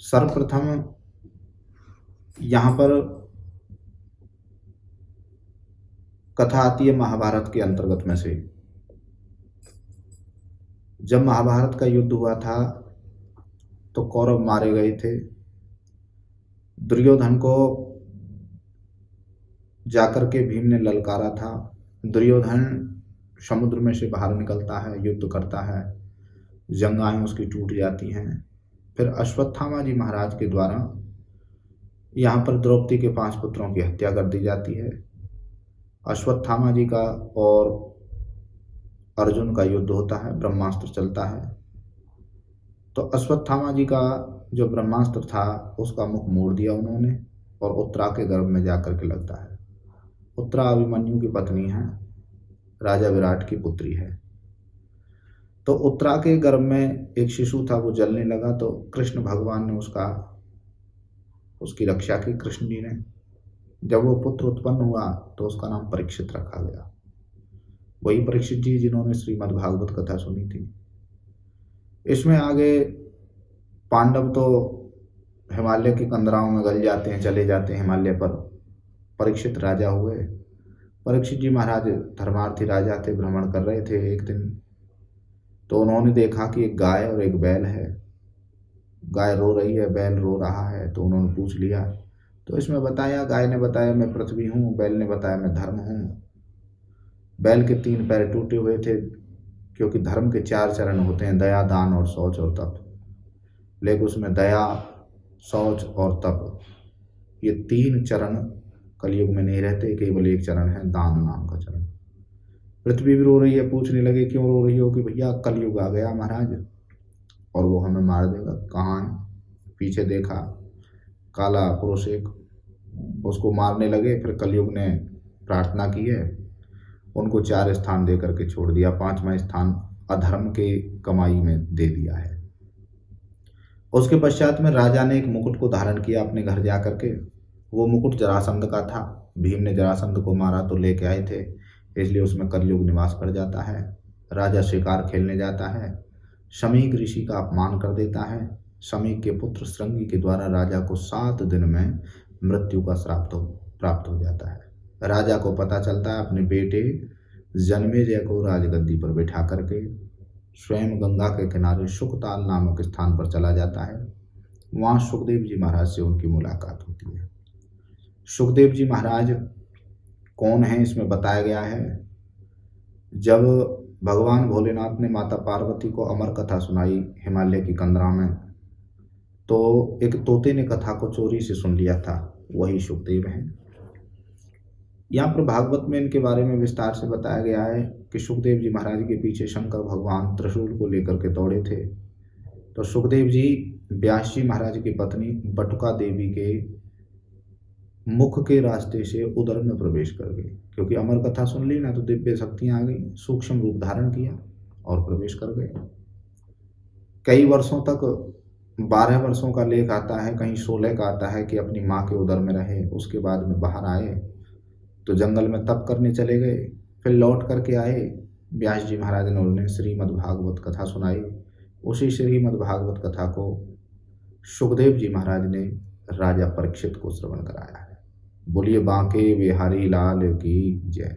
सर्वप्रथम यहाँ पर कथा आती है महाभारत के अंतर्गत में से। जब महाभारत का युद्ध हुआ था तो कौरव मारे गए थे। दुर्योधन को जाकर के भीम ने ललकारा था। दुर्योधन समुद्र में से बाहर निकलता है, युद्ध करता है, जंगाएं उसकी टूट जाती हैं। फिर अश्वत्थामा जी महाराज के द्वारा यहाँ पर द्रौपदी के 5 पुत्रों की हत्या कर दी जाती है। अश्वत्थामा जी का और अर्जुन का युद्ध होता है, ब्रह्मास्त्र चलता है। तो अश्वत्थामा जी का जो ब्रह्मास्त्र था उसका मुख मोड़ दिया उन्होंने और उत्तरा के गर्भ में जाकर के लगता है। उत्तरा अभिमन्यु की पत्नी है, राजा विराट की पुत्री है। तो उत्तरा के गर्भ में एक शिशु था, वो जलने लगा तो कृष्ण भगवान ने उसकी रक्षा की। कृष्ण जी ने जब वो पुत्र उत्पन्न हुआ तो उसका नाम परीक्षित रखा गया। वही परीक्षित जी जिन्होंने श्रीमद् भागवत कथा सुनी थी। इसमें आगे पांडव तो हिमालय के कंदराओं में गल जाते हैं, चले जाते हैं हिमालय पर। परीक्षित राजा हुए। परीक्षित जी महाराज धर्मार्थी राजा थे, भ्रमण कर रहे थे एक दिन। तो उन्होंने देखा कि एक गाय और एक बैल है। गाय रो रही है, बैल रो रहा है। तो उन्होंने पूछ लिया, तो इसमें बताया, गाय ने बताया मैं पृथ्वी हूँ, बैल ने बताया मैं धर्म हूँ। बैल के 3 पैर टूटे हुए थे क्योंकि धर्म के 4 चरण होते हैं, दया, दान और शौच और तप। लेकिन उसमें दया, शौच और तप, ये 3 चरण कलयुग में नहीं रहते, केवल एक चरण है, दान नाम का चरण। पृथ्वी भी रो रही है, पूछने लगे क्यों रो रही हो? कि भैया कलयुग आ गया महाराज और वो हमें मार देगा। कहाँ है? पीछे देखा, काला पुरुष एक, उसको मारने लगे। फिर कलयुग ने प्रार्थना की है, उनको 4 स्थान दे करके छोड़ दिया। 5वां स्थान अधर्म के कमाई में दे दिया है। उसके पश्चात में राजा ने एक मुकुट को धारण किया अपने घर जा करके। वो मुकुट जरासंध का था। भीम ने जरासंध को मारा तो लेके आए थे, इसलिए उसमें कलयुग निवास कर जाता है। राजा शिकार खेलने जाता है, शमीक ऋषि का अपमान कर देता है। शमीक के पुत्र श्रृंगी के द्वारा राजा को 7 दिन में मृत्यु का श्राप प्राप्त हो जाता है। राजा को पता चलता है, अपने बेटे जन्मेजय को राजगद्दी पर बैठा करके स्वयं गंगा के किनारे शुकताल नामक स्थान पर चला जाता है। वहाँ सुखदेव जी महाराज से उनकी मुलाकात होती है। सुखदेव जी महाराज कौन है इसमें बताया गया है। जब भगवान भोलेनाथ ने माता पार्वती को अमर कथा सुनाई हिमालय की कंदरा में, तो एक तोते ने कथा को चोरी से सुन लिया था, वही सुखदेव हैं। यहाँ पर भागवत में इनके बारे में विस्तार से बताया गया है कि सुखदेव जी महाराज के पीछे शंकर भगवान त्रिशूल को लेकर के दौड़े थे। तो सुखदेव जी व्यास जी महाराज की पत्नी बटुका देवी के मुख के रास्ते से उदर में प्रवेश कर गए, क्योंकि अमर कथा सुन ली ना, तो दिव्य शक्तियां आ गई, सूक्ष्म रूप धारण किया और प्रवेश कर गए। कई वर्षों तक, 12 वर्षों का लेख आता है, कहीं 16 का आता है कि अपनी माँ के उदर में रहे। उसके बाद में बाहर आए तो जंगल में तप करने चले गए। फिर लौट करके आए, व्यास जी महाराज ने उन्हें श्रीमद् भागवत कथा सुनाई। उसी श्रीमद् भागवत कथा को सुखदेव जी महाराज ने राजा परीक्षित को श्रवण कराया है। बोलिए बांके बिहारी लाल की जय।